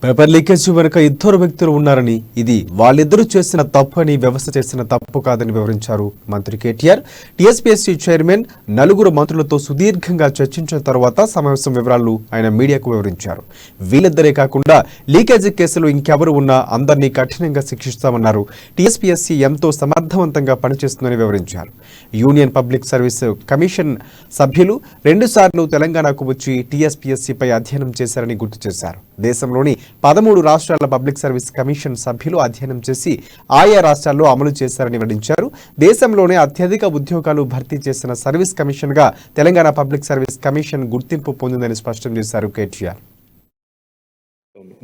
Paper leakage వెనుక ఇద్దరు వ్యక్తులు ఉన్నారని, ఇది వాళ్ళిద్దరూ చేసిన తప్పు అని, వ్యవస్థ చేసిన తప్పు కాదని వివరించారు మంత్రి కేటీఆర్. టీఎస్పీఎస్సీ చైర్మన్ నలుగురు మంత్రులతో సుదీర్ఘంగా చర్చించిన తర్వాత సమావేశం వివరాలు ఆయన మీడియాకు వివరించారు. వీళ్ళిద్దరే కాకుండా లీకేజీ కేసులు ఇంకెవరు ఉన్నా అందరినీ కఠినంగా శిక్షిస్తామన్నారు. టీఎస్పీఎస్సీ ఎంతో సమర్థవంతంగా పనిచేస్తుందని వివరించారు. యూనియన్ పబ్లిక్ సర్వీస్ కమిషన్ సభ్యులు 2 సార్లు తెలంగాణకు వచ్చి టీఎస్పీఎస్సీపై అధ్యయనం చేశారని గుర్తు చేశారు. దేశంలోని 13 రాష్ట్రాల పబ్లిక్ సర్వీస్ కమిషన్ సభ్యులు అధ్యయనం చేసి ఆయా రాష్ట్రాల్లో అమలు చేశారని వెల్లడించారు. దేశంలోనే అత్యధిక ఉద్యోగాలు భర్తీ చేసిన సర్వీస్ కమిషన్ గా తెలంగాణ పబ్లిక్ సర్వీస్ కమిషన్ గుర్తింపు పొందిందని స్పష్టం చేశారు కేటీఆర్.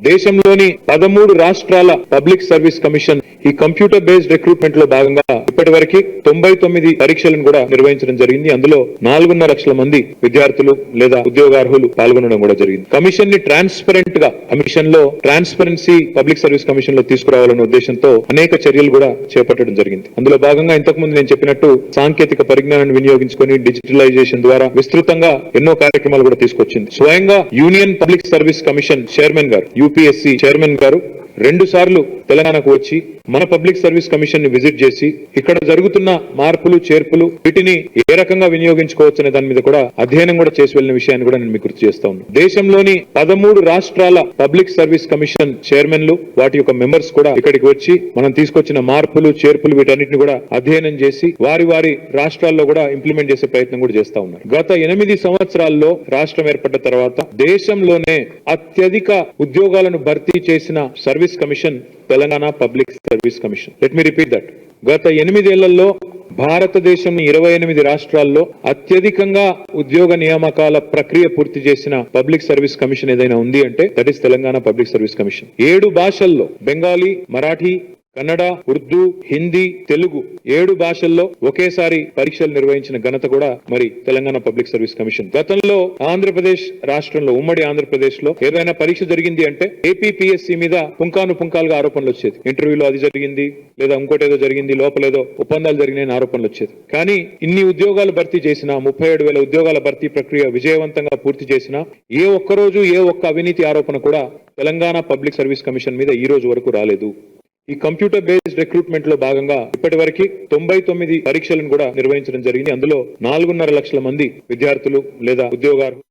దేశంలోని 13 రాష్ట్రాల పబ్లిక్ సర్వీస్ కమిషన్ ఈ కంప్యూటర్ బేస్డ్ రిక్రూట్మెంట్ లో భాగంగా ఇప్పటి వరకు 99 పరీక్షలను కూడా నిర్వహించడం జరిగింది. అందులో 4.5 లక్షల మంది విద్యార్థులు లేదా ఉద్యోగార్హులు పాల్గొనడం కూడా జరిగింది. కమిషన్ ని ట్రాన్స్పరెంట్ గా కమిషన్ లో ట్రాన్స్పరెన్సీ పబ్లిక్ సర్వీస్ కమిషన్ లో తీసుకురావాలనే ఉద్దేశంతో అనేక చర్యలు కూడా చేపట్టడం జరిగింది. అందులో భాగంగా ఇంతకు ముందు నేను చెప్పినట్టు సాంకేతిక పరిజ్ఞానాన్ని వినియోగించుకొని డిజిటలైజేషన్ ద్వారా విస్తృతంగా ఎన్నో కార్యక్రమాలు కూడా తీసుకొచ్చింది. స్వయంగా union public service commission chairman గారు, యూపీఎస్సీ చైర్మన్ గారు 2 సార్లు తెలంగాణకు వచ్చి మన పబ్లిక్ సర్వీస్ కమిషన్ ని విజిట్ చేసి ఇక్కడ జరుగుతున్న మార్పులు చేర్పులు వీటిని ఏ రకంగా వినియోగించుకోవచ్చు అనే దాని మీద కూడా అధ్యయనం కూడా చేసి వెళ్లిన విషయాన్ని కూడా నేను మీకు గుర్తు చేస్తా ఉన్నాను. దేశంలోని 13 రాష్ట్రాల పబ్లిక్ సర్వీస్ కమిషన్ చైర్మన్లు వాటి యొక్క మెంబర్స్ కూడా ఇక్కడికి వచ్చి మనం తీసుకొచ్చిన మార్పులు చేర్పులు వీటన్నిటిని కూడా అధ్యయనం చేసి వారి రాష్ట్రాల్లో కూడా ఇంప్లిమెంట్ చేసే ప్రయత్నం కూడా చేస్తా ఉన్నారు. గత 8 సంవత్సరాల్లో రాష్ట్రం ఏర్పడ్డ తర్వాత దేశంలోనే అత్యధిక ఉద్యోగాలను భర్తీ చేసిన service commission Telangana public service commission. Let me repeat that. గత 8 ఏళ్లలో భారతదేశం 28 రాష్ట్రాల్లో అత్యధికంగా ఉద్యోగ నియామకాల ప్రక్రియ పూర్తి చేసిన పబ్లిక్ సర్వీస్ కమిషన్ ఏదైనా ఉంది అంటే that is Telangana public service commission. 7 భాషల్లో బెంగాలీ, మరాఠీ, కన్నడ, ఉర్దూ, హిందీ, తెలుగు 7 భాషల్లో ఒకేసారి పరీక్షలు నిర్వహించిన ఘనత కూడా మరి తెలంగాణ పబ్లిక్ సర్వీస్ కమిషన్. గతంలో ఆంధ్రప్రదేశ్ రాష్ట్రంలో, ఉమ్మడి ఆంధ్రప్రదేశ్ లో ఏదైనా పరీక్ష జరిగింది అంటే ఏపీపీఎస్సీ మీద పుంకానుపుంకాలుగా ఆరోపణలు వచ్చేది. ఇంటర్వ్యూలో అది జరిగింది, లేదా ఇంకోటేదో జరిగింది, లోపలేదో ఒప్పందాలు జరిగినాయని ఆరోపణలు వచ్చేది. కానీ ఇన్ని ఉద్యోగాలు భర్తీ చేసిన 37,000 ఉద్యోగాల భర్తీ ప్రక్రియ విజయవంతంగా పూర్తి చేసిన ఏ ఒక్కరోజు ఏ ఒక్క అవినీతి ఆరోపణ కూడా తెలంగాణ పబ్లిక్ సర్వీస్ కమిషన్ మీద ఈ రోజు వరకు రాలేదు. ఈ కంప్యూటర్ బేస్డ్ రిక్రూట్మెంట్ లో భాగంగా ఇప్పటి వరకు 99 పరీక్షలను కూడా నిర్వహించడం జరిగింది. అందులో 4.5 లక్షల మంది విద్యార్థులు లేదా ఉద్యోగార్హులు